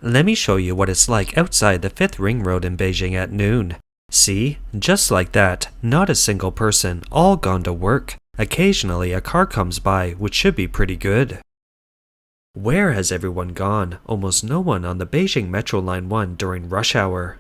Let me show you what it's like outside the 5th Ring Road in Beijing at noon. See? Just like that, not a single person, all gone to work. Occasionally a car comes by, which should be pretty good. Where has everyone gone? Almost no one on the Beijing Metro Line 1 during rush hour.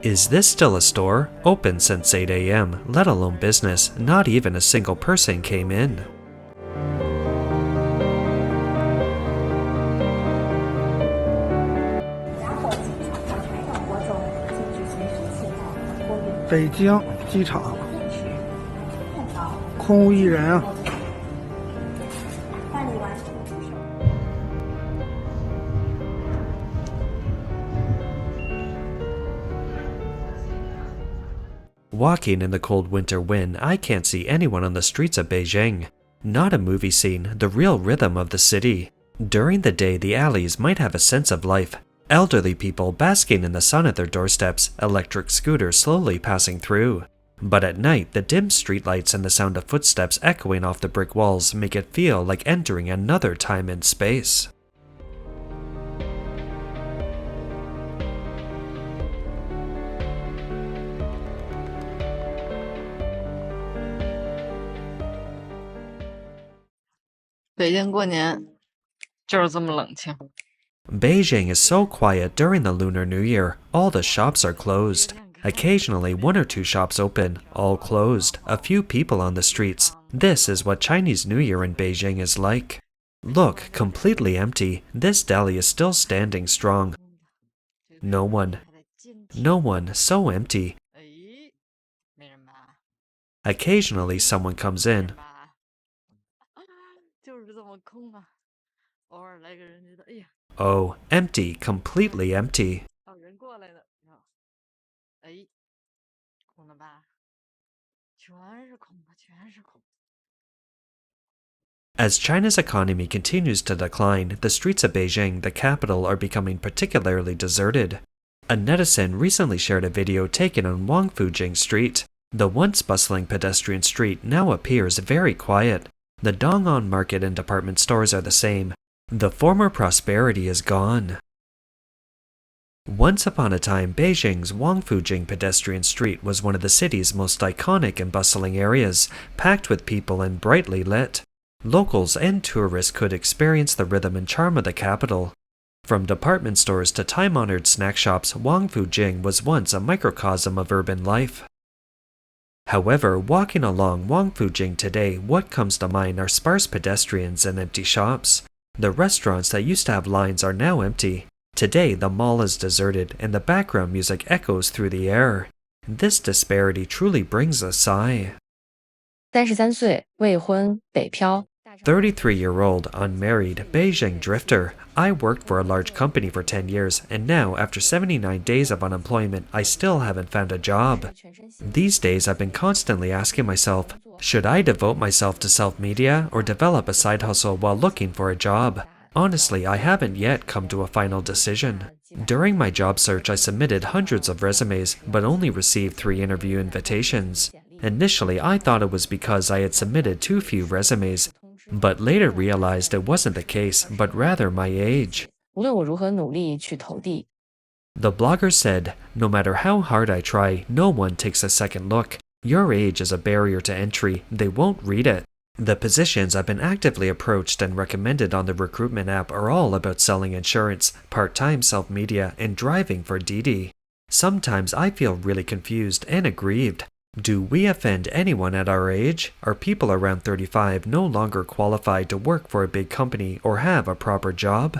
Is this still a store? Open since 8 a.m., let alone business. Not even a single person came in. Beijing 机场空无一人啊。Walking in the cold winter wind, I can't see anyone on the streets of Beijing. Not a movie scene, the real rhythm of the city. During the day, the alleys might have a sense of life. Elderly people basking in the sun at their doorsteps, electric scooters slowly passing through. But at night, the dim streetlights and the sound of footsteps echoing off the brick walls make it feel like entering another time and space. Beijing is so quiet during the Lunar New Year, all the shops are closed. Occasionally, one or two shops open, all closed, a few people on the streets. This is what Chinese New Year in Beijing is like. Look, completely empty. This deli is still standing strong. No one. No one, so empty. Occasionally, someone comes in. Oh, empty, completely empty. As China's economy continues to decline, the streets of Beijing, the capital, are becoming particularly deserted. A netizen recently shared a video taken on Wangfujing Street. The once bustling pedestrian street now appears very quiet. The Dong'an market and department stores are the same. The former prosperity is gone. Once upon a time, Beijing's Wangfujing pedestrian street was one of the city's most iconic and bustling areas, packed with people and brightly lit. Locals and tourists could experience the rhythm and charm of the capital. From department stores to time-honored snack shops, Wangfujing was once a microcosm of urban life. However, walking along Wangfujing today, what comes to mind are sparse pedestrians and empty shops. The restaurants that used to have lines are now empty. Today, the mall is deserted and the background music echoes through the air. This disparity truly brings a sigh. 33岁未婚北漂 33-year-old, unmarried, Beijing drifter. I worked for a large company for 10 years, and now, after 79 days of unemployment, I still haven't found a job. These days, I've been constantly asking myself, should I devote myself to self-media or develop a side hustle while looking for a job? Honestly, I haven't yet come to a final decision. During my job search, I submitted hundreds of resumes, but only received 3 interview invitations. Initially, I thought it was because I had submitted too few resumes, but later realized it wasn't the case, but rather my age. 无论我如何努力去投递 The blogger said, no matter how hard I try, no one takes a second look. Your age is a barrier to entry, they won't read it. The positions I've been actively approached and recommended on the recruitment app are all about selling insurance, part-time self-media, and driving for Didi. Sometimes I feel really confused and aggrieved. Do we offend anyone at our age? Are people around 35 no longer qualified to work for a big company or have a proper job?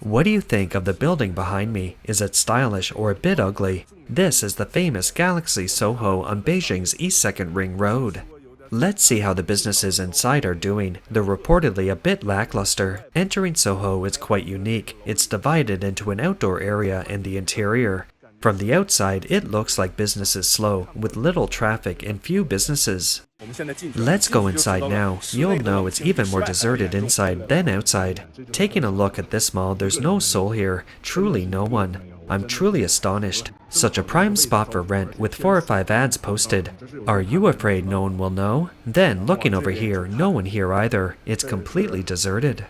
What do you think of the building behind me? Is it stylish or a bit ugly? This is the famous Galaxy Soho on Beijing's East 2nd Ring Road. Let's see how the businesses inside are doing. They're reportedly a bit lackluster. Entering Soho is quite unique. It's divided into an outdoor area and the interior. From the outside, it looks like business is slow, with little traffic and few businesses. Let's go inside now. You'll know it's even more deserted inside than outside. Taking a look at this mall, there's no soul here, truly no one. I'm truly astonished. Such a prime spot for rent with 4 or 5 ads posted. Are you afraid no one will know? Then, looking over here, no one here either. It's completely deserted.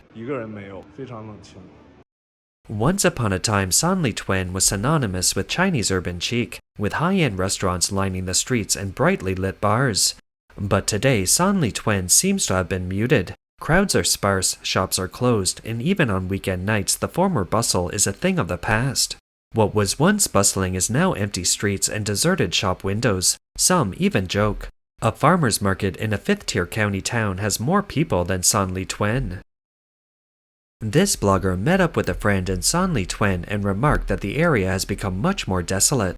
Once upon a time, Sanlitun was synonymous with Chinese urban chic, with high-end restaurants lining the streets and brightly lit bars. But today, Sanlitun seems to have been muted. Crowds are sparse, shops are closed, and even on weekend nights, the former bustle is a thing of the past. What was once bustling is now empty streets and deserted shop windows. Some even joke. A farmer's market in a 5th-tier county town has more people than Sanlitun. This blogger met up with a friend in Sanlitun and remarked that the area has become much more desolate.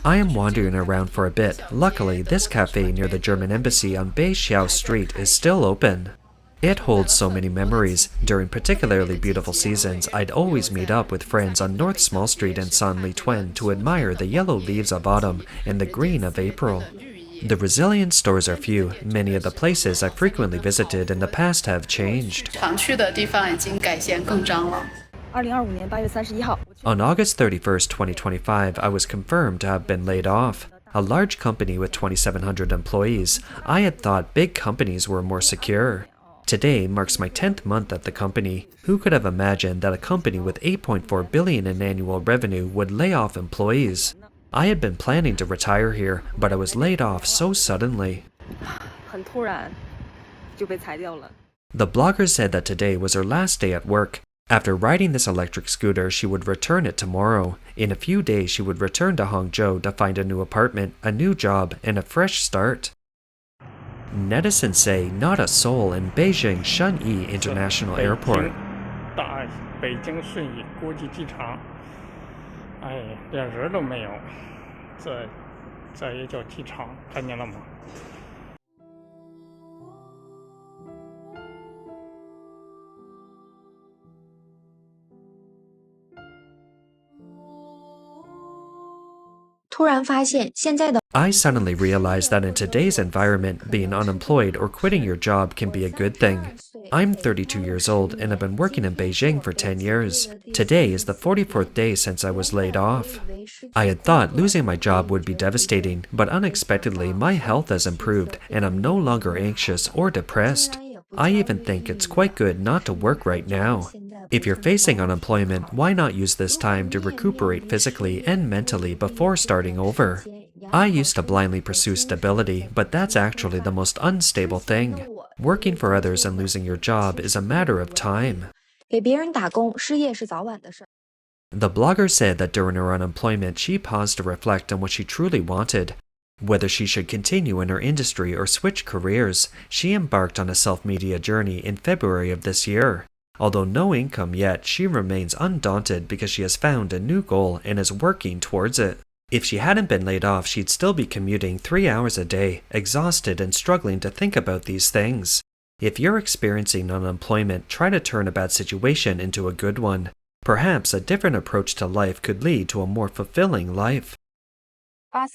I am wandering around for a bit. Luckily, this cafe near the German embassy on Beijing Street is still open. It holds so many memories. During particularly beautiful seasons, I'd always meet up with friends on North Small Street in Sanlitun to admire the yellow leaves of autumn and the green of April. The resilient stores are few. Many of the places I frequently visited in the past have changed. On August 31st, 2025, I was confirmed to have been laid off. A large company with 2,700 employees. I had thought big companies were more secure. Today marks my 10th month at the company. Who could have imagined that a company with 8.4 billion in annual revenue would lay off employees? I had been planning to retire here, but I was laid off so suddenly. The blogger said that today was her last day at work. After riding this electric scooter, she would return it tomorrow. In a few days, she would return to Hangzhou to find a new apartment, a new job, and a fresh start. Netizens say not a soul in Beijing Shunyi International Airport. 北京顺义国际机场，连人都没有，这也叫机场，看见了吗？ I suddenly realized that in today's environment, being unemployed or quitting your job can be a good thing. I'm 32 years old and have been working in Beijing for 10 years. Today is the 44th day since I was laid off. I had thought losing my job would be devastating, but unexpectedly my health has improved and I'm no longer anxious or depressed. I even think it's quite good not to work right now. If you're facing unemployment, why not use this time to recuperate physically and mentally before starting over? I used to blindly pursue stability, but that's actually the most unstable thing. Working for others and losing your job is a matter of time. The blogger said that during her unemployment, she paused to reflect on what she truly wanted. Whether she should continue in her industry or switch careers, she embarked on a self-media journey in February of this year. Although no income yet, she remains undaunted because she has found a new goal and is working towards it. If she hadn't been laid off, she'd still be commuting 3 hours a day, exhausted and struggling to think about these things. If you're experiencing unemployment, try to turn a bad situation into a good one. Perhaps a different approach to life could lead to a more fulfilling life. I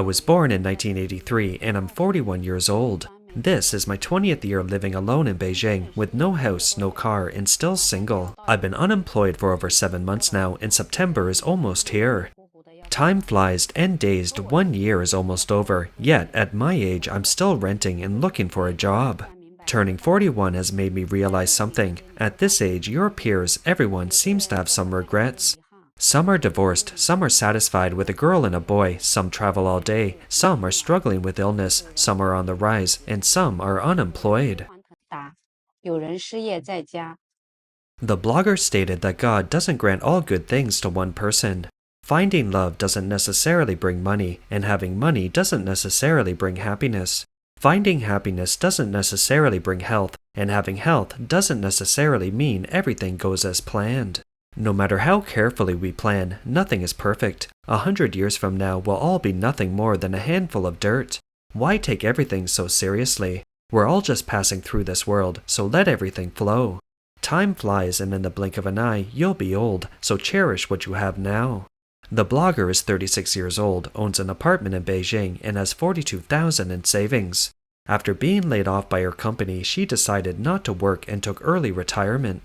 was born in 1983 and I'm 41 years old. This is my 20th year living alone in Beijing with no house, no car, and still single. I've been unemployed for over 7 months now and September is almost here. Time flies and dazed, 1 year is almost over, yet at my age I'm still renting and looking for a job. Turning 41 has made me realize something. At this age, your peers, everyone seems to have some regrets. Some are divorced, some are satisfied with a girl and a boy, some travel all day, some are struggling with illness, some are on the rise, and some are unemployed. The blogger stated that God doesn't grant all good things to one person. Finding love doesn't necessarily bring money, and having money doesn't necessarily bring happiness. Finding happiness doesn't necessarily bring health, and having health doesn't necessarily mean everything goes as planned. No matter how carefully we plan, nothing is perfect. 100 years from now will all be nothing more than a handful of dirt. Why take everything so seriously? We're all just passing through this world, so let everything flow. Time flies, and in the blink of an eye, you'll be old, so cherish what you have now. The blogger is 36 years old, owns an apartment in Beijing, and has 42,000 in savings. After being laid off by her company, she decided not to work and took early retirement.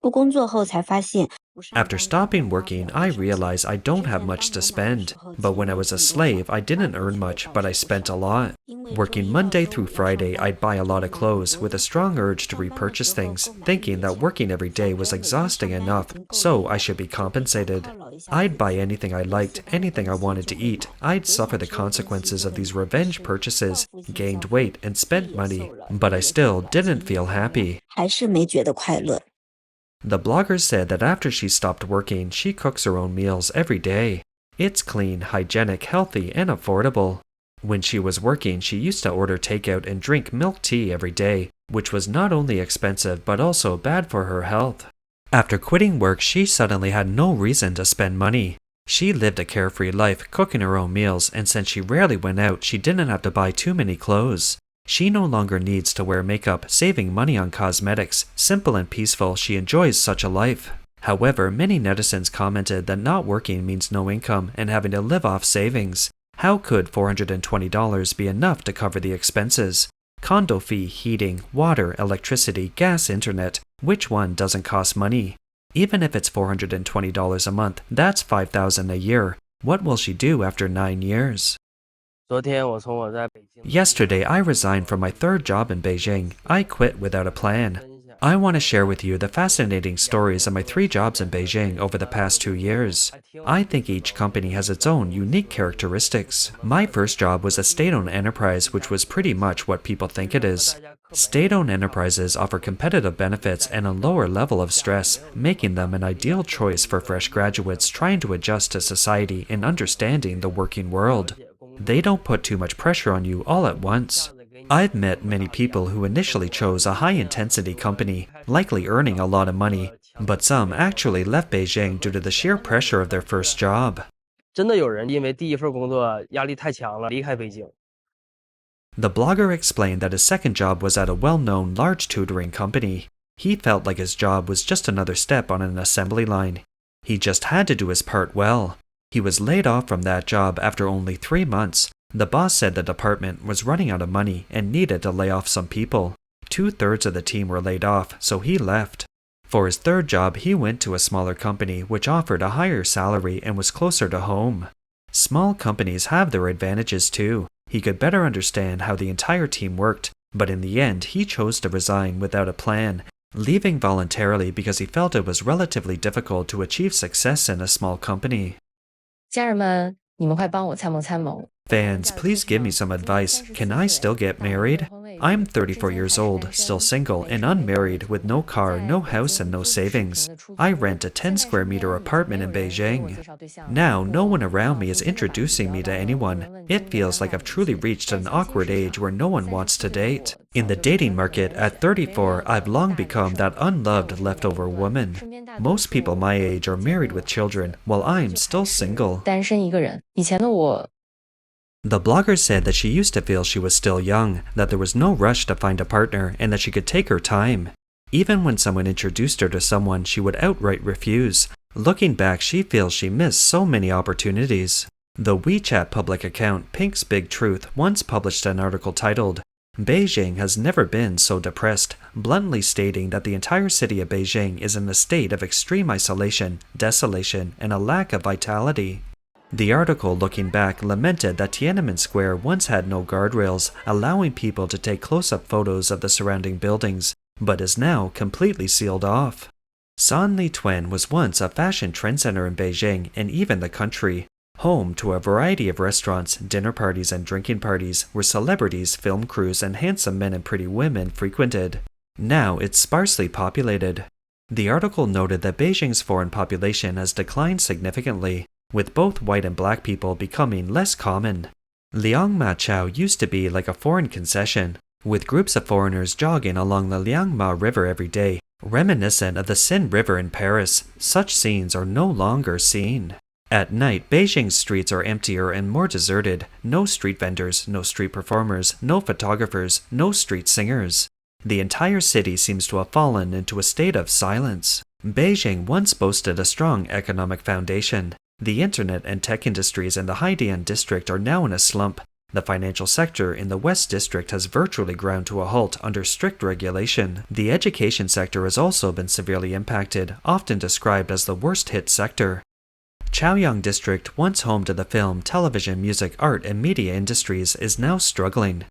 不工作后才发现 After stopping working, I realized I don't have much to spend. But when I was a slave, I didn't earn much, but I spent a lot. Working Monday through Friday, I'd buy a lot of clothes with a strong urge to repurchase things, thinking that working every day was exhausting enough, so I should be compensated. I'd buy anything I liked, anything I wanted to eat. I'd suffer the consequences of these revenge purchases, gained weight, and spent money, but I still didn't feel happy. 还是没觉得快乐。 The blogger said that after she stopped working, she cooks her own meals every day. It's clean, hygienic, healthy, and affordable. When she was working, she used to order takeout and drink milk tea every day, which was not only expensive but also bad for her health. After quitting work, she suddenly had no reason to spend money. She lived a carefree life, cooking her own meals, and since she rarely went out, she didn't have to buy too many clothes. She no longer needs to wear makeup, saving money on cosmetics. Simple and peaceful, she enjoys such a life. However, many netizens commented that not working means no income and having to live off savings. How could $420 be enough to cover the expenses? Condo fee, heating, water, electricity, gas, internet. Which one doesn't cost money? Even if it's $420 a month, that's $5,000 a year. What will she do after 9 years? Yesterday, I resigned from my third job in Beijing. I quit without a plan. I want to share with you the fascinating stories of my 3 jobs in Beijing over the past 2 years. I think each company has its own unique characteristics. My first job was a state-owned enterprise, which was pretty much what people think it is. State-owned enterprises offer competitive benefits and a lower level of stress, making them an ideal choice for fresh graduates trying to adjust to society and understanding the working world. They don't put too much pressure on you all at once. I've met many people who initially chose a high-intensity company, likely earning a lot of money, but some actually left Beijing due to the sheer pressure of their first job. 真的有人因为第一份工作压力太强了，离开北京。 The blogger explained that his second job was at a well-known large tutoring company. He felt like his job was just another step on an assembly line. He just had to do his part well. He was laid off from that job after only 3 months. The boss said the department was running out of money and needed to lay off some people. 2/3 of the team were laid off, so he left. For his third job, he went to a smaller company which offered a higher salary and was closer to home. Small companies have their advantages too. He could better understand how the entire team worked, but in the end, he chose to resign without a plan, leaving voluntarily because he felt it was relatively difficult to achieve success in a small company. 家人们，你们快帮我参谋参谋。 Fans, please give me some advice. Can I still get married? I'm 34 years old, still single, and unmarried, with no car, no house, and no savings. I rent a 10 square meter apartment in Beijing. Now, no one around me is introducing me to anyone. It feels like I've truly reached an awkward age where no one wants to date. In the dating market, at 34, I've long become that unloved leftover woman. Most people my age are married with children, while I'm still single. 单身一个人。以前的我。 The blogger said that she used to feel she was still young, that there was no rush to find a partner, and that she could take her time. Even when someone introduced her to someone, she would outright refuse. Looking back, she feels she missed so many opportunities. The WeChat public account Pink's Big Truth once published an article titled, "Beijing has never been so depressed," bluntly stating that the entire city of Beijing is in a state of extreme isolation, desolation, and a lack of vitality. The article, looking back, lamented that Tiananmen Square once had no guardrails, allowing people to take close-up photos of the surrounding buildings, but is now completely sealed off. Sanlitun was once a fashion trend center in Beijing and even the country, home to a variety of restaurants, dinner parties, and drinking parties where celebrities, film crews, and handsome men and pretty women frequented. Now it's sparsely populated. The article noted that Beijing's foreign population has declined significantly, with both white and black people becoming less common. Liangma Chao used to be like a foreign concession, with groups of foreigners jogging along the Liangma River every day, reminiscent of the Seine River in Paris. Such scenes are no longer seen. At night, Beijing's streets are emptier and more deserted. No street vendors, no street performers, no photographers, no street singers. The entire city seems to have fallen into a state of silence. Beijing once boasted a strong economic foundation. The internet and tech industries in the Haidian district are now in a slump. The financial sector in the West District has virtually ground to a halt under strict regulation. The education sector has also been severely impacted, often described as the worst-hit sector. Chaoyang District, once home to the film, television, music, art, and media industries, is now struggling.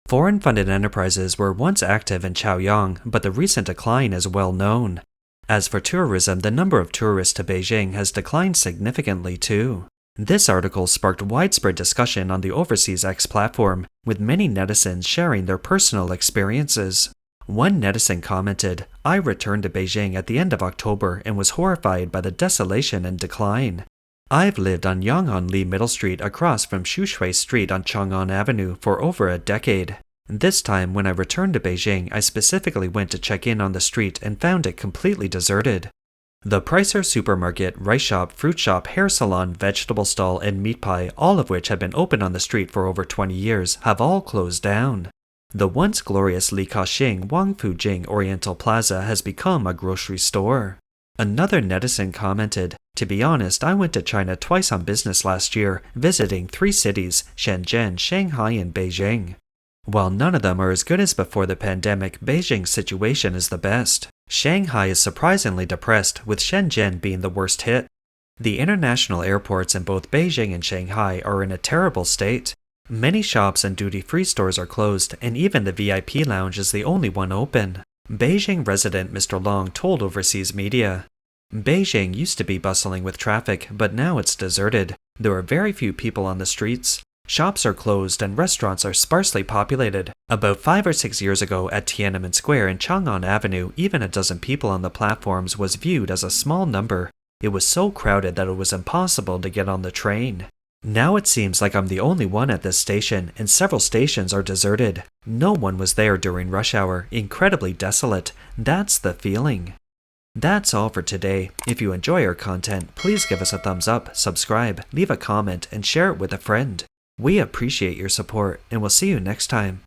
Foreign-funded enterprises were once active in Chaoyang, but the recent decline is well known. As for tourism, the number of tourists to Beijing has declined significantly too. This article sparked widespread discussion on the Overseas X platform, with many netizens sharing their personal experiences. One netizen commented, "I returned to Beijing at the end of October and was horrified by the desolation and decline. I've lived on Yang'an Middle Street across from Shushui Street on Chang'an Avenue for over a decade. This time when I returned to Beijing, I specifically went to check in on the street and found it completely deserted. The Pricer supermarket, rice shop, fruit shop, hair salon, vegetable stall, and meat pie, all of which have been open on the street for over 20 years, have all closed down. The once glorious Li Kaxing Wangfujing Oriental Plaza has become a grocery store." Another netizen commented, "To be honest, I went to China twice on business last year, visiting 3 cities, Shenzhen, Shanghai, and Beijing. While none of them are as good as before the pandemic, Beijing's situation is the best. Shanghai is surprisingly depressed, with Shenzhen being the worst hit. The international airports in both Beijing and Shanghai are in a terrible state. Many shops and duty-free stores are closed, and even the VIP lounge is the only one open." Beijing resident Mr. Long told overseas media, "Beijing used to be bustling with traffic, but now it's deserted. There are very few people on the streets. Shops are closed and restaurants are sparsely populated. About 5 or 6 years ago at Tiananmen Square and Chang'an Avenue, even a dozen people on the platforms was viewed as a small number. It was so crowded that it was impossible to get on the train. Now it seems like I'm the only one at this station, and several stations are deserted. No one was there during rush hour, incredibly desolate. That's the feeling." That's all for today. If you enjoy our content, please give us a thumbs up, subscribe, leave a comment, and share it with a friend. We appreciate your support, and we'll see you next time.